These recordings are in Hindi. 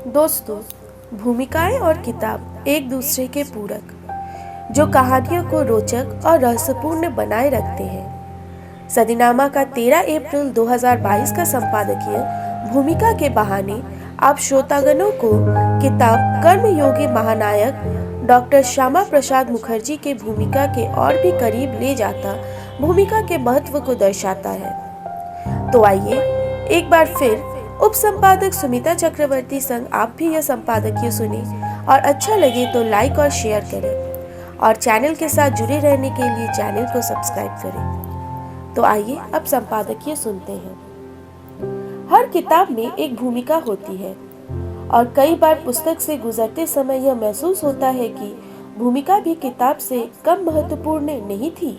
दोस्तों, भूमिकाएं और किताब एक दूसरे के पूरक, जो कहानियों को रोचक और रहस्यपूर्ण बनाए रखते हैं। सदीनामा का 13 अप्रैल 2022 का संपादकीय भूमिका के बहाने आप श्रोतागणों को किताब कर्मयोगी महानायक डॉक्टर श्यामा प्रसाद मुखर्जी के भूमिका के और भी करीब ले जाता भूमिका के महत्व को दर्शाता है। तो आइए एक बार फिर उप संपादक सुमिता चक्रवर्ती संग आप भी यह संपादकीय सुने और अच्छा लगे तो लाइक और शेयर करें और चैनल के साथ जुड़े रहने के लिए चैनल को सब्सक्राइब करें। तो आइए अब संपादकीय सुनते हैं। हर किताब में एक भूमिका होती है और कई बार पुस्तक से गुजरते समय यह महसूस होता है कि भूमिका भी किताब से कम महत्वपूर्ण नहीं थी।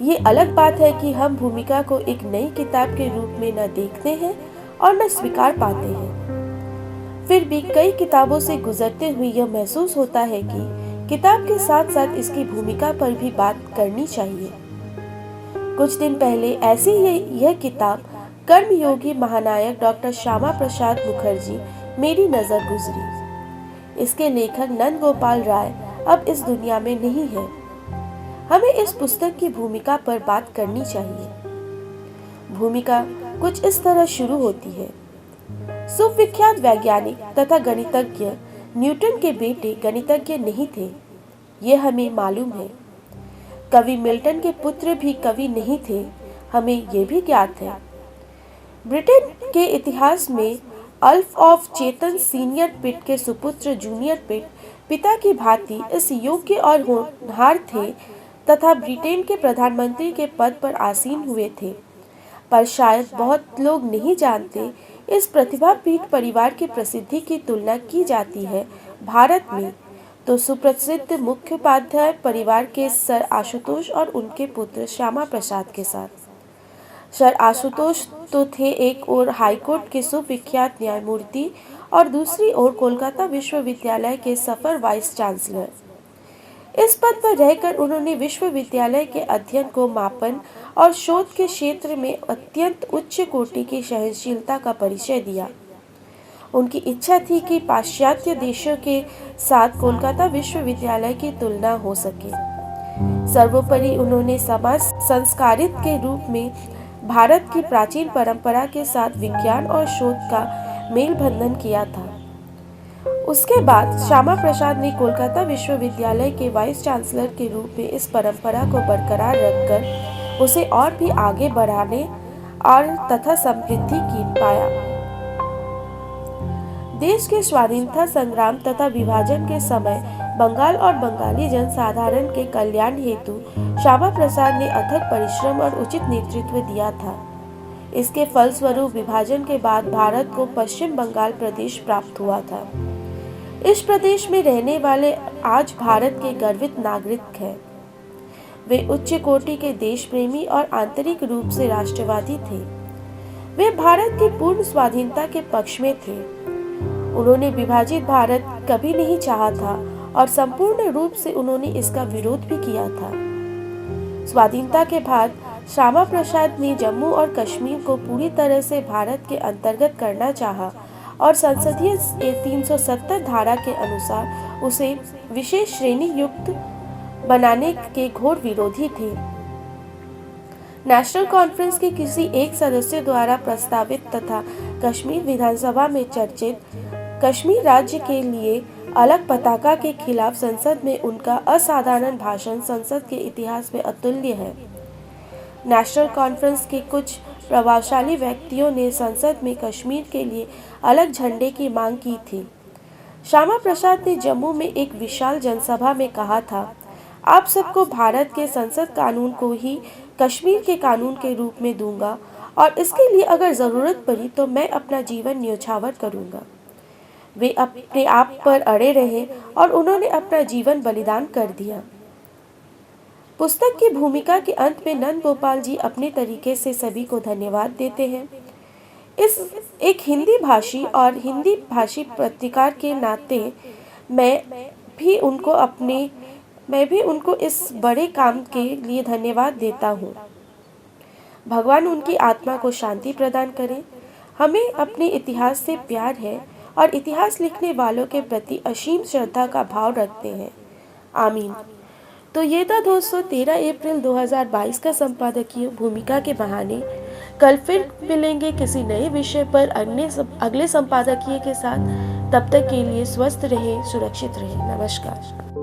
ये अलग बात है कि हम भूमिका को एक नई किताब के रूप में न देखते हैं और न स्वीकार पाते हैं। फिर भी कई किताबों से गुजरते हुए यह महसूस होता है कि किताब के साथ साथ इसकी भूमिका पर भी बात करनी चाहिए। कुछ दिन पहले ऐसी ही यह किताब कर्मयोगी महानायक डॉक्टर श्यामा प्रसाद मुखर्जी मेरी नजर गुजरी। इसके लेखक नंद गोपाल राय अब इस दुनिया में नहीं है। हमें इस पुस्तक की भूमिका पर बात करनी चाहिए। भूमिका कुछ इस तरह शुरू होती है। सुविख्यात वैज्ञानिक तथा गणितज्ञ न्यूटन के बेटे गणितज्ञ नहीं थे, ये हमें मालूम है। कवि मिल्टन के पुत्र भी कवि नहीं थे, हमें ये भी ज्ञात है। ब्रिटेन के इतिहास में अल्फ ऑफ चेतन सीनियर पिट के सुपुत्र जूनियर पिट पिता की भांति इस योग्य और होनहार थे तथा ब्रिटेन के प्रधानमंत्री के पद पर आसीन हुए थे। पर शायद बहुत लोग नहीं जानते, इस प्रतिभापीठ परिवार की प्रसिद्धि की तुलना की जाती है भारत में तो सुप्रसिद्ध मुख्योपाध्याय परिवार के सर आशुतोष और उनके पुत्र श्यामा प्रसाद के साथ। सर आशुतोष तो थे एक ओर हाईकोर्ट के सुविख्यात न्यायमूर्ति और दूसरी ओर कोलकाता विश्वविद्यालय के सफल वाइस चांसलर। इस पद पर रहकर उन्होंने विश्वविद्यालय के अध्ययन को मापन और शोध के क्षेत्र में अत्यंत उच्च कोटि की सहनशीलता का परिचय दिया। उनकी इच्छा थी कि पाश्चात्य देशों के साथ कोलकाता विश्वविद्यालय की तुलना हो सके। सर्वोपरि उन्होंने समाज संस्कारित के रूप में भारत की प्राचीन परंपरा के साथ विज्ञान और शोध का मेल बंधन किया था। उसके बाद श्यामा प्रसाद ने कोलकाता विश्वविद्यालय के वाइस चांसलर के रूप में इस परंपरा को बरकरार रखकर उसे और भी आगे बढ़ाने और तथा समृद्धि की पाया। देश के स्वाधीनता संग्राम तथा विभाजन के समय बंगाल और बंगाली जनसाधारण के कल्याण हेतु श्यामा प्रसाद ने अथक परिश्रम और उचित नेतृत्व दिया था। इसके फलस्वरूप विभाजन के बाद भारत को पश्चिम बंगाल प्रदेश प्राप्त हुआ था। इस प्रदेश में रहने वाले आज भारत के गर्वित नागरिक हैं। वे उच्च कोटि के देश प्रेमी और आंतरिक रूप से राष्ट्रवादी थे। वे भारत की पूर्ण स्वाधीनता के पक्ष में थे। उन्होंने विभाजित भारत कभी नहीं चाहा था और संपूर्ण रूप से उन्होंने इसका विरोध भी किया था। स्वाधीनता के बाद श्यामा प्रसाद ने जम्मू और कश्मीर को पूरी तरह से भारत के अंतर्गत करना चाहा और संसदीय 370 धारा के अनुसार उसे विशेष श्रेणी युक्त बनाने के घोर विरोधी थे। नेशनल कॉन्फ्रेंस के किसी एक सदस्य द्वारा प्रस्तावित तथा कश्मीर विधानसभा में चर्चित कश्मीर राज्य के लिए अलग पताका के खिलाफ संसद में उनका असाधारण भाषण संसद के इतिहास में अतुल्य है। नेशनल कॉन्फ्रेंस के कुछ प्रभावशाली व्यक्तियों ने संसद में कश्मीर के लिए अलग झंडे की मांग की थी। श्यामा प्रसाद ने जम्मू में एक विशाल जनसभा में कहा था, आप सबको भारत के संसद कानून को ही कश्मीर के कानून के रूप में दूंगा और इसके लिए अगर जरूरत पड़ी तो मैं अपना जीवन न्योछावर करूंगा। वे अपने आप पर अड़े रहे और उन्होंने अपना जीवन बलिदान कर दिया। पुस्तक की भूमिका के अंत में नंद गोपाल जी अपने तरीके से सभी को धन्यवाद देते हैं। इस एक हिंदी भाषी और हिंदी भाषी पत्रकार के नाते मैं भी उनको इस बड़े काम के लिए धन्यवाद देता हूँ। भगवान उनकी आत्मा को शांति प्रदान करें। हमें अपने इतिहास से प्यार है और इतिहास लिखने वालों के प्रति असीम श्रद्धा का भाव रखते हैं। आमीन। तो ये था दोस्तों 13 अप्रैल 2022 का संपादकीय भूमिका के बहाने। कल फिर मिलेंगे किसी नए विषय पर अगले संपादकीय के साथ। तब तक के लिए स्वस्थ रहें, सुरक्षित रहें। नमस्कार।